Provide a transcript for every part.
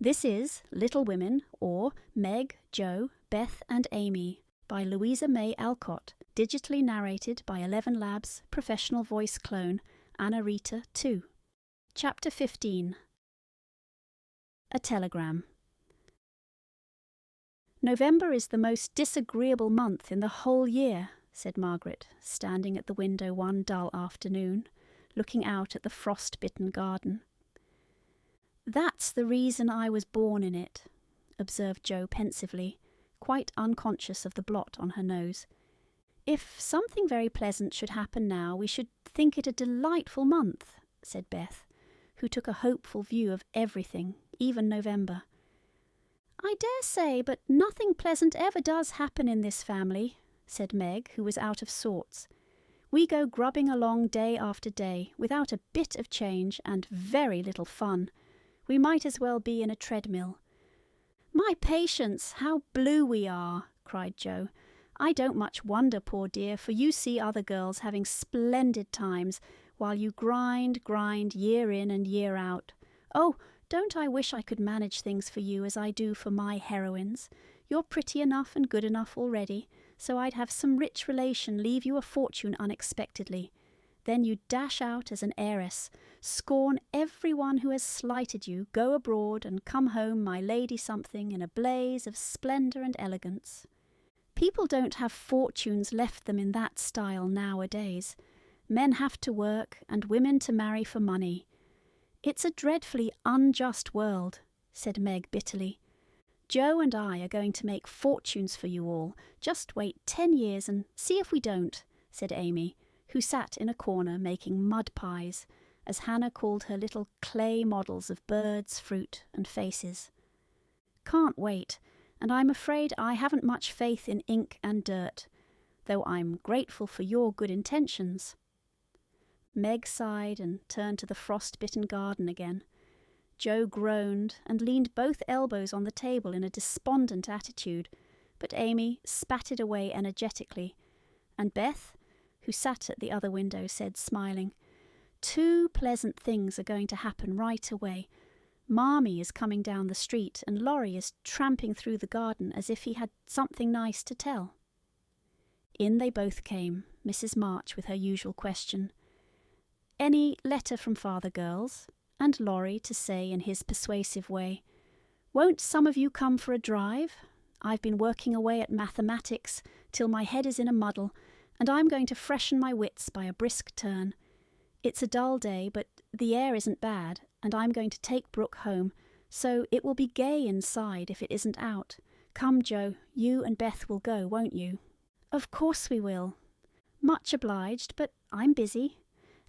This is Little Women, or Meg, Jo, Beth and Amy, by Louisa May Alcott, digitally narrated by ElevenLabs professional voice clone, Anna Rita 2. Chapter 15. A Telegram. November is the most disagreeable month in the whole year, said Margaret, standing at the window one dull afternoon, looking out at the frost-bitten garden. That's the reason I was born in it, observed Jo pensively, quite unconscious of the blot on her nose. If something very pleasant should happen now, we should think it a delightful month, said Beth, who took a hopeful view of everything, even November. I dare say, but nothing pleasant ever does happen in this family, said Meg, who was out of sorts. We go grubbing along day after day, without a bit of change and very little fun. We might as well be in a treadmill. My patience, how blue we are, cried Jo. I don't much wonder, poor dear, for you see other girls having splendid times, while you grind year in and year out. Oh, don't I wish I could manage things for you as I do for my heroines. You're pretty enough and good enough already, so I'd have some rich relation leave you a fortune unexpectedly. Then you dash out as an heiress, scorn everyone who has slighted you, go abroad and come home my lady something in a blaze of splendour and elegance. People don't have fortunes left them in that style nowadays. Men have to work and women to marry for money. It's a dreadfully unjust world, said Meg bitterly. Jo and I are going to make fortunes for you all. Just wait 10 years and see if we don't, said Amy, who sat in a corner making mud pies, as Hannah called her little clay models of birds, fruit and faces. Can't wait, and I'm afraid I haven't much faith in ink and dirt, though I'm grateful for your good intentions. Meg sighed and turned to the frost-bitten garden again. Jo groaned and leaned both elbows on the table in a despondent attitude, but Amy spatted away energetically, and Beth, who sat at the other window, said, smiling, "Two pleasant things are going to happen right away. Marmee is coming down the street, and Laurie is tramping through the garden as if he had something nice to tell." In they both came, Mrs. March with her usual question, "Any letter from father, girls?" and Laurie to say in his persuasive way, "Won't some of you come for a drive? I've been working away at mathematics till my head is in a muddle, and I'm going to freshen my wits by a brisk turn. It's a dull day, but the air isn't bad, and I'm going to take Brooke home, so it will be gay inside if it isn't out. Come, Jo, you and Beth will go, won't you?" "Of course we will." "Much obliged, but I'm busy."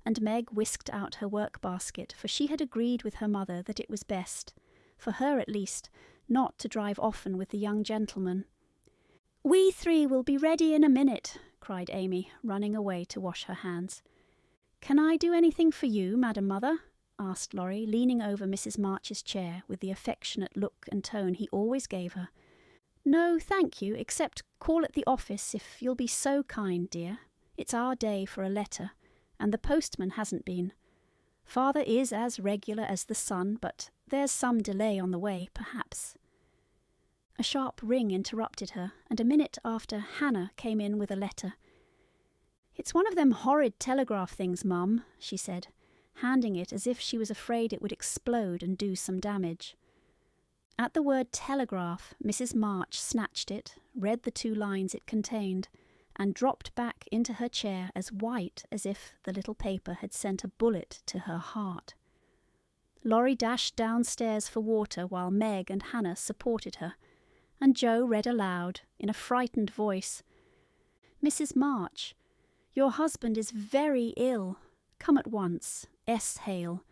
And Meg whisked out her work-basket, for she had agreed with her mother that it was best, for her at least, not to drive often with the young gentleman. "We three will be ready in a minute," cried Amy, running away to wash her hands. "Can I do anything for you, Madam Mother?" asked Laurie, leaning over Mrs. March's chair with the affectionate look and tone he always gave her. "No, thank you, except call at the office if you'll be so kind, dear. It's our day for a letter, and the postman hasn't been. Father is as regular as the sun, but there's some delay on the way, perhaps." A sharp ring interrupted her, and a minute after Hannah came in with a letter. "It's one of them horrid telegraph things, Mum," she said, handing it as if she was afraid it would explode and do some damage. At the word telegraph, Mrs. March snatched it, read the 2 lines it contained, and dropped back into her chair as white as if the little paper had sent a bullet to her heart. Laurie dashed downstairs for water while Meg and Hannah supported her, and Jo read aloud, in a frightened voice, "Mrs. March, your husband is very ill. Come at once. S. Hale,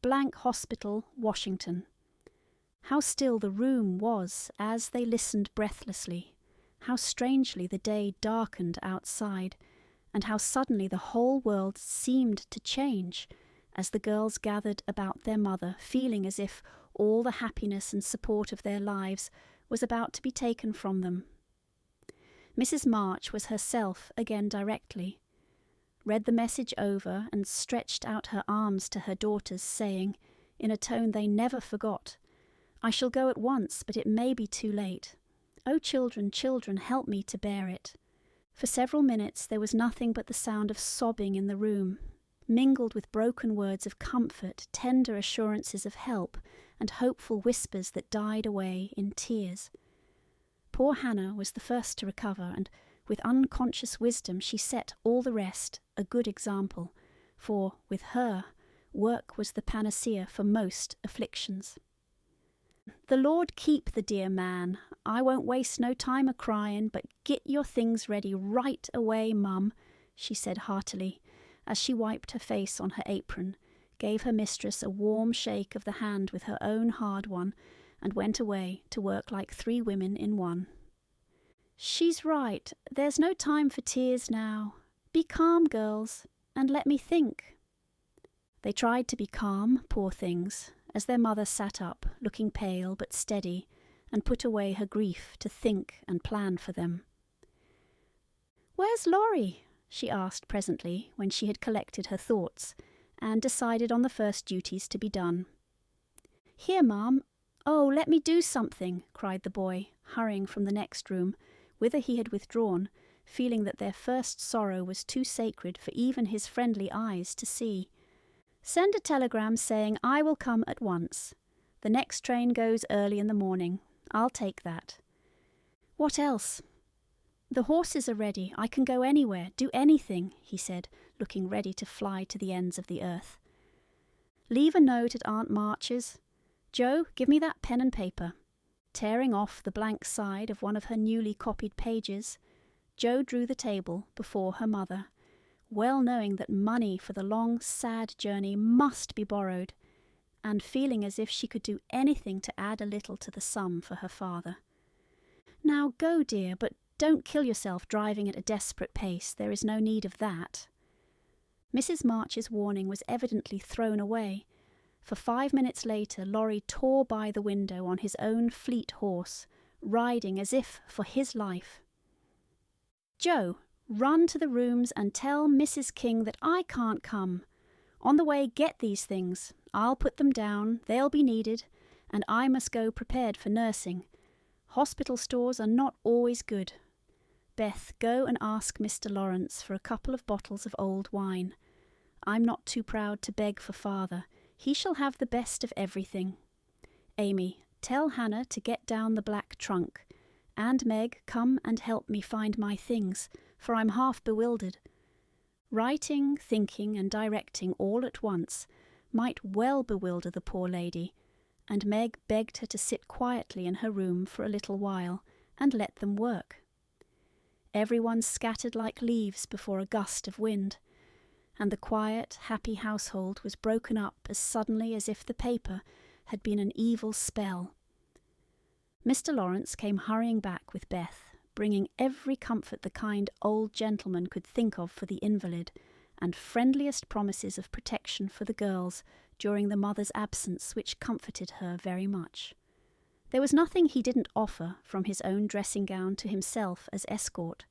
Blank Hospital, Washington." How still the room was as they listened breathlessly, how strangely the day darkened outside, and how suddenly the whole world seemed to change as the girls gathered about their mother, feeling as if all the happiness and support of their lives was about to be taken from them. Mrs. March was herself again directly, read the message over and stretched out her arms to her daughters, saying, in a tone they never forgot, I shall go at once, but it may be too late. Oh, children, children, help me to bear it." For several minutes there was nothing but the sound of sobbing in the room, mingled with broken words of comfort, tender assurances of help, and hopeful whispers that died away in tears. Poor Hannah was the first to recover, and with unconscious wisdom she set all the rest a good example, for, with her, work was the panacea for most afflictions. "The Lord keep the dear man. I won't waste no time a-crying, but git your things ready right away, Mum," she said heartily, as she wiped her face on her apron, gave her mistress a warm shake of the hand with her own hard one, and went away to work like 3 women in one. "She's right. There's no time for tears now. Be calm, girls, and let me think." They tried to be calm, poor things, as their mother sat up, looking pale but steady, and put away her grief to think and plan for them. "Where's Laurie?" she asked presently, when she had collected her thoughts, and decided on the first duties to be done. "Here, Ma'am. Oh, let me do something," cried the boy, hurrying from the next room, whither he had withdrawn, feeling that their first sorrow was too sacred for even his friendly eyes to see. "Send a telegram saying I will come at once. The next train goes early in the morning. I'll take that." "What else?" "The horses are ready. I can go anywhere, do anything," he said, looking ready to fly to the ends of the earth. "Leave a note at Aunt March's. Joe, give me that pen and paper." Tearing off the blank side of one of her newly copied pages, Joe drew the table before her mother, well knowing that money for the long, sad journey must be borrowed, and feeling as if she could do anything to add a little to the sum for her father. "Now go, dear, but don't kill yourself driving at a desperate pace. There is no need of that." Mrs. March's warning was evidently thrown away, for 5 minutes later Laurie tore by the window on his own fleet horse, riding as if for his life. "Joe, run to the rooms and tell Mrs. King that I can't come. On the way, get these things. I'll put them down, they'll be needed, and I must go prepared for nursing. Hospital stores are not always good. Beth, go and ask Mr. Lawrence for a couple of bottles of old wine. I'm not too proud to beg for father. He shall have the best of everything. Amy, tell Hannah to get down the black trunk. And Meg, come and help me find my things, for I'm half bewildered." Writing, thinking, and directing all at once might well bewilder the poor lady, and Meg begged her to sit quietly in her room for a little while and let them work. Everyone scattered like leaves before a gust of wind, and the quiet, happy household was broken up as suddenly as if the paper had been an evil spell. Mr. Lawrence came hurrying back with Beth, bringing every comfort the kind old gentleman could think of for the invalid, and friendliest promises of protection for the girls during the mother's absence, which comforted her very much. There was nothing he didn't offer, from his own dressing gown to himself as escort,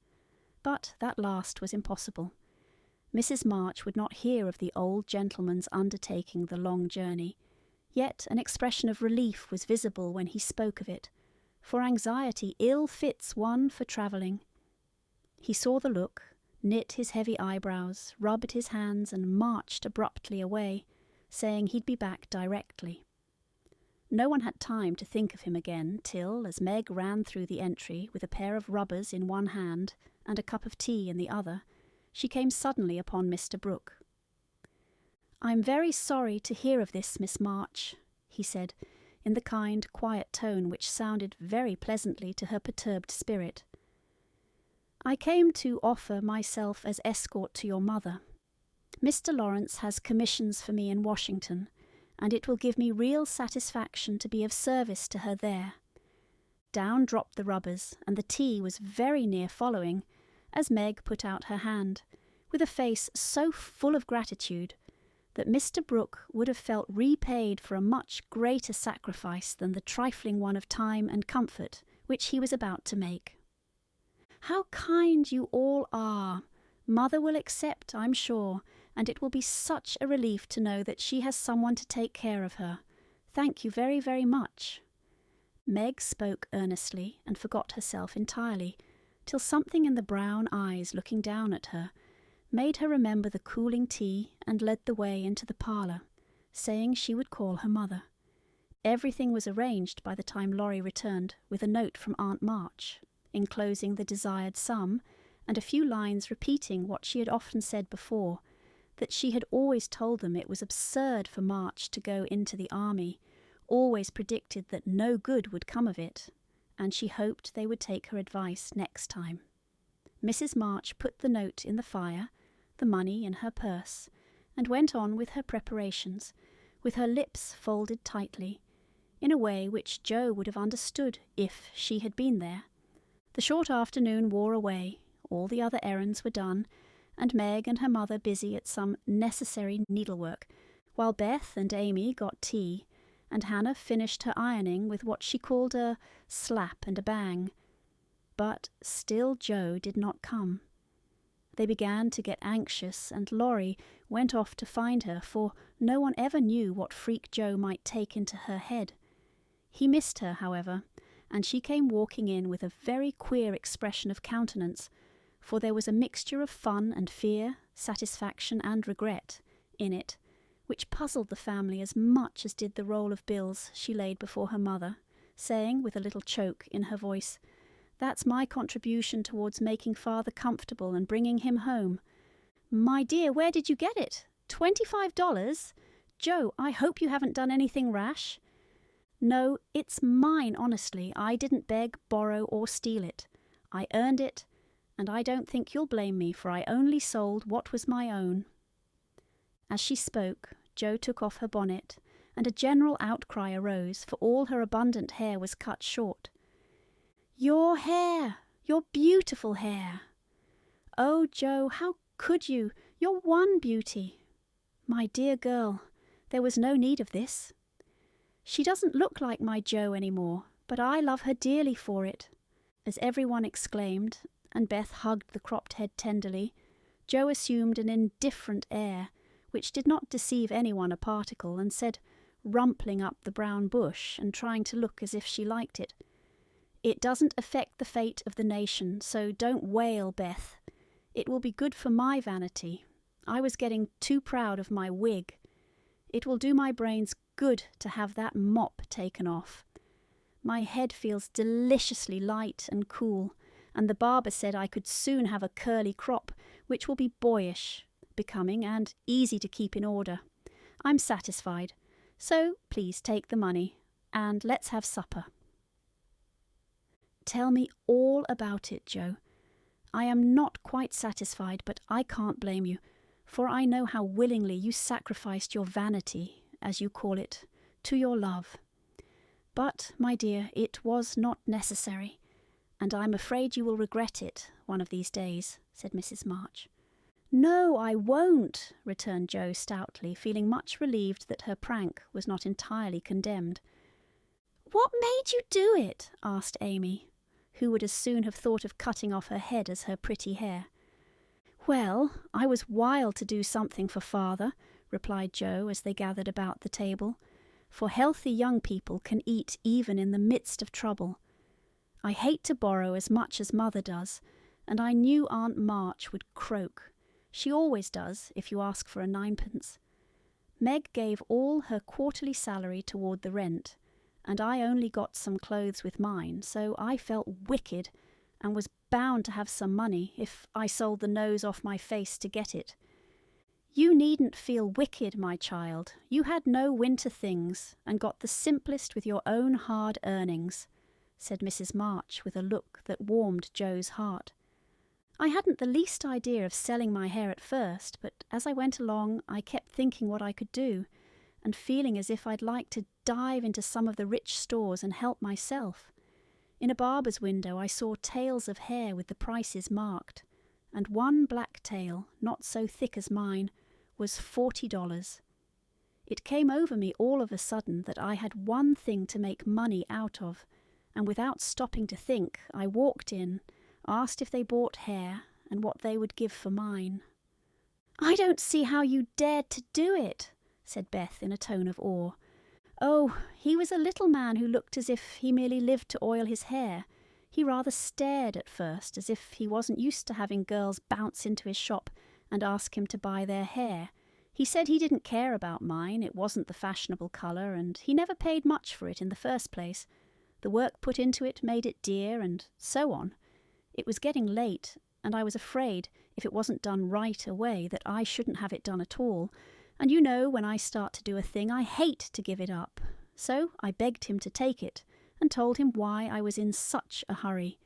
but that last was impossible. Mrs. March would not hear of the old gentleman's undertaking the long journey, yet an expression of relief was visible when he spoke of it, for anxiety ill fits one for travelling. He saw the look, knit his heavy eyebrows, rubbed his hands, and marched abruptly away, saying he'd be back directly. No one had time to think of him again till, as Meg ran through the entry with a pair of rubbers in one hand and a cup of tea in the other, she came suddenly upon Mr. Brooke. "I'm very sorry to hear of this, Miss March," he said, in the kind, quiet tone which sounded very pleasantly to her perturbed spirit. "I came to offer myself as escort to your mother. Mr. Lawrence has commissions for me in Washington, and it will give me real satisfaction to be of service to her there." Down dropped the rubbers, and the tea was very near following, as Meg put out her hand, with a face so full of gratitude that Mr. Brooke would have felt repaid for a much greater sacrifice than the trifling one of time and comfort which he was about to make. "How kind you all are! Mother will accept, I'm sure, and it will be such a relief to know that she has someone to take care of her. Thank you very, very much." Meg spoke earnestly and forgot herself entirely, till something in the brown eyes looking down at her made her remember the cooling tea and led the way into the parlour, saying she would call her mother. Everything was arranged by the time Laurie returned with a note from Aunt March, enclosing the desired sum and a few lines repeating what she had often said before, that she had always told them it was absurd for March to go into the army, always predicted that no good would come of it, and she hoped they would take her advice next time. Mrs. March put the note in the fire, the money in her purse, and went on with her preparations, with her lips folded tightly, in a way which Jo would have understood if she had been there. The short afternoon wore away, all the other errands were done, and Meg and her mother busy at some necessary needlework, while Beth and Amy got tea, and Hannah finished her ironing with what she called a slap and a bang. But still Jo did not come. They began to get anxious, and Laurie went off to find her, for no one ever knew what freak Jo might take into her head. He missed her, however, and she came walking in with a very queer expression of countenance, for there was a mixture of fun and fear, satisfaction and regret in it, which puzzled the family as much as did the roll of bills she laid before her mother, saying with a little choke in her voice, "That's my contribution towards making father comfortable and bringing him home. My dear, where did you get it? $25? Jo, I hope you haven't done anything rash." "No, it's mine, honestly. I didn't beg, borrow, or steal it. I earned it, and I don't think you'll blame me, for I only sold what was my own." As she spoke, Jo took off her bonnet, and a general outcry arose, for all her abundant hair was cut short. "Your hair! Your beautiful hair! Oh, Jo, how could you? Your one beauty! My dear girl, there was no need of this. She doesn't look like my Jo any more, but I love her dearly for it." As everyone exclaimed, and Beth hugged the cropped head tenderly, Jo assumed an indifferent air, which did not deceive anyone a particle, and said, rumpling up the brown bush and trying to look as if she liked it, "It doesn't affect the fate of the nation, so don't wail, Beth. It will be good for my vanity. I was getting too proud of my wig. It will do my brains good to have that mop taken off. My head feels deliciously light and cool, and the barber said I could soon have a curly crop, which will be boyish, becoming, and easy to keep in order. I'm satisfied, so please take the money, and let's have supper." "Tell me all about it, Jo. I am not quite satisfied, but I can't blame you, for I know how willingly you sacrificed your vanity, as you call it, to your love. But, my dear, it was not necessary, and I'm afraid you will regret it one of these days," said Mrs. March. "No, I won't," returned Jo stoutly, feeling much relieved that her prank was not entirely condemned. "What made you do it?" asked Amy, who would as soon have thought of cutting off her head as her pretty hair. "Well, I was wild to do something for father," replied Jo as they gathered about the table, "for healthy young people can eat even in the midst of trouble. I hate to borrow as much as mother does, and I knew Aunt March would croak. She always does if you ask for a ninepence. Meg gave all her quarterly salary toward the rent, and I only got some clothes with mine, so I felt wicked and was bound to have some money if I sold the nose off my face to get it. You needn't feel wicked, my child. You had no winter things, and got the simplest with your own hard earnings," said Mrs. March with a look that warmed Jo's heart. "I hadn't the least idea of selling my hair at first, but as I went along I kept thinking what I could do, and feeling as if I'd like to dive into some of the rich stores and help myself. In a barber's window I saw tails of hair with the prices marked, and one black tail, not so thick as mine, was $40. It came over me all of a sudden that I had one thing to make money out of, and without stopping to think, I walked in, asked if they bought hair, and what they would give for mine." "I don't see how you dared to do it," said Beth in a tone of awe. Oh, he was a little man who looked as if he merely lived to oil his hair. He rather stared at first, as if he wasn't used to having girls bounce into his shop and ask him to buy their hair. He said he didn't care about mine, it wasn't the fashionable colour, and he never paid much for it in the first place. The work put into it made it dear, and so on. It was getting late, and I was afraid, if it wasn't done right away, that I shouldn't have it done at all. And you know, when I start to do a thing, I hate to give it up. So I begged him to take it, and told him why I was in such a hurry.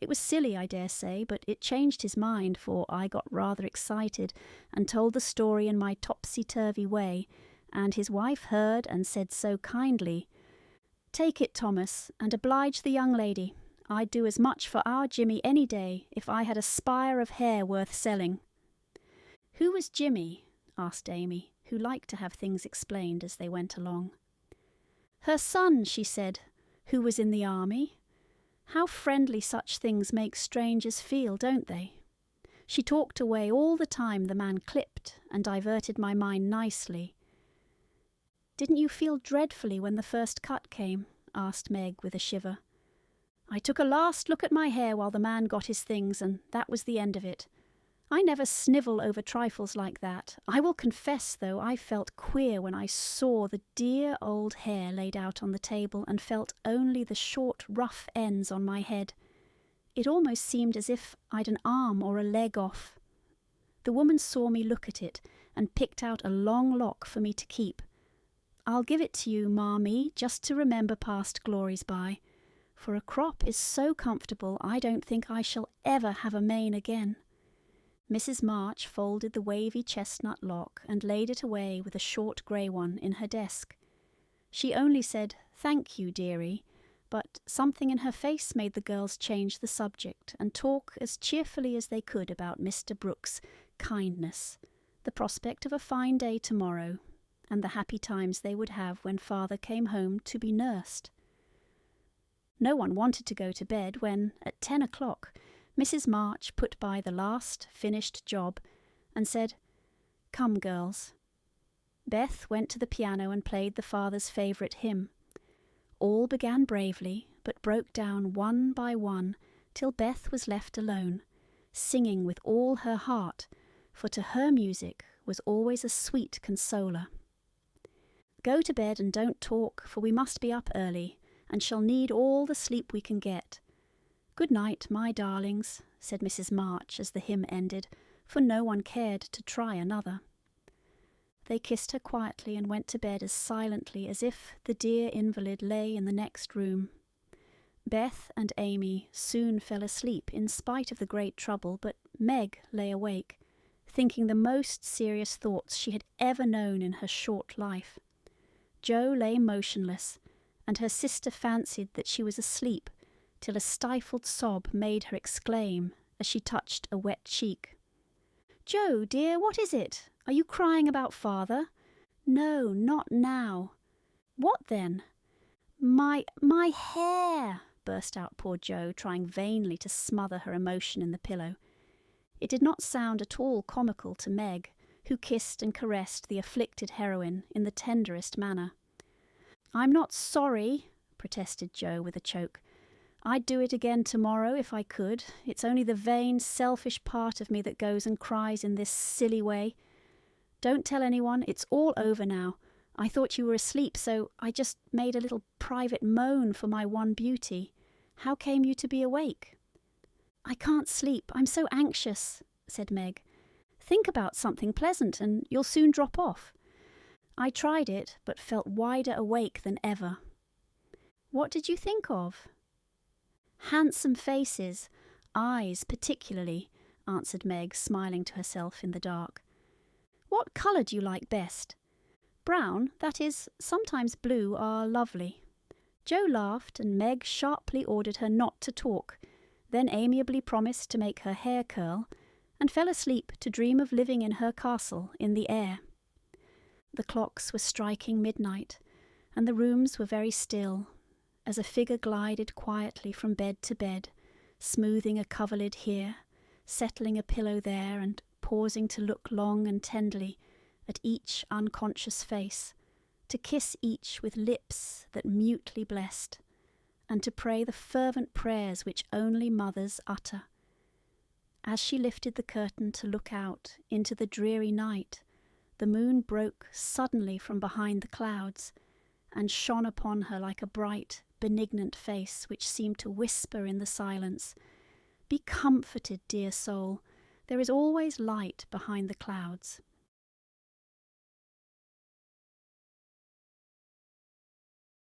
It was silly, I dare say, but it changed his mind, for I got rather excited and told the story in my topsy-turvy way, and his wife heard and said so kindly, "Take it, Thomas, and oblige the young lady. I'd do as much for our Jimmy any day if I had a spire of hair worth selling." "Who was Jimmy?" asked Amy, who liked to have things explained as they went along. "Her son," she said, "who was in the army. How friendly such things make strangers feel, don't they?" She talked away all the time the man clipped and diverted my mind nicely. "Didn't you feel dreadfully when the first cut came?" asked Meg with a shiver. "I took a last look at my hair while the man got his things, and that was the end of it. I never snivel over trifles like that. I will confess, though, I felt queer when I saw the dear old hair laid out on the table and felt only the short, rough ends on my head. It almost seemed as if I'd an arm or a leg off. The woman saw me look at it and picked out a long lock for me to keep. I'll give it to you, Marmee, just to remember past glories by. For a crop is so comfortable I don't think I shall ever have a mane again." Mrs. March folded the wavy chestnut lock and laid it away with a short grey one in her desk. She only said, "Thank you, dearie," but something in her face made the girls change the subject and talk as cheerfully as they could about Mr. Brooks' kindness, the prospect of a fine day tomorrow, and the happy times they would have when father came home to be nursed. No one wanted to go to bed when, at 10 o'clock, Mrs. March put by the last finished job and said, "Come, girls." Beth went to the piano and played the father's favourite hymn. All began bravely, but broke down one by one till Beth was left alone, singing with all her heart, for to her music was always a sweet consoler. "Go to bed and don't talk, for we must be up early, and shall need all the sleep we can get. Good night, my darlings," said Mrs. March as the hymn ended, for no one cared to try another. They kissed her quietly and went to bed as silently as if the dear invalid lay in the next room. Beth and Amy soon fell asleep in spite of the great trouble, but Meg lay awake, thinking the most serious thoughts she had ever known in her short life. Jo lay motionless, and her sister fancied that she was asleep, till a stifled sob made her exclaim as she touched a wet cheek. "Jo, dear, what is it? Are you crying about father?" "No, not now." "What then?" My hair!" burst out poor Jo, trying vainly to smother her emotion in the pillow. It did not sound at all comical to Meg, who kissed and caressed the afflicted heroine in the tenderest manner. "I'm not sorry," protested Jo with a choke. "I'd do it again tomorrow if I could. It's only the vain, selfish part of me that goes and cries in this silly way. Don't tell anyone, it's all over now. I thought you were asleep, so I just made a little private moan for my one beauty. How came you to be awake?" "I can't sleep, I'm so anxious," said Meg. "Think about something pleasant and you'll soon drop off." I tried it, but felt wider awake than ever. "What did you think of?" "Handsome faces, eyes particularly," answered Meg, smiling to herself in the dark. "What colour do you like best?" "Brown, that is, sometimes blue, are lovely." Jo laughed, and Meg sharply ordered her not to talk, then amiably promised to make her hair curl, and fell asleep to dream of living in her castle in the air. The clocks were striking midnight, and the rooms were very still, as a figure glided quietly from bed to bed, smoothing a coverlid here, settling a pillow there, and pausing to look long and tenderly at each unconscious face, to kiss each with lips that mutely blessed, and to pray the fervent prayers which only mothers utter. As she lifted the curtain to look out into the dreary night, the moon broke suddenly from behind the clouds, and shone upon her like a bright, benignant face which seemed to whisper in the silence, "Be comforted, dear soul, there is always light behind the clouds."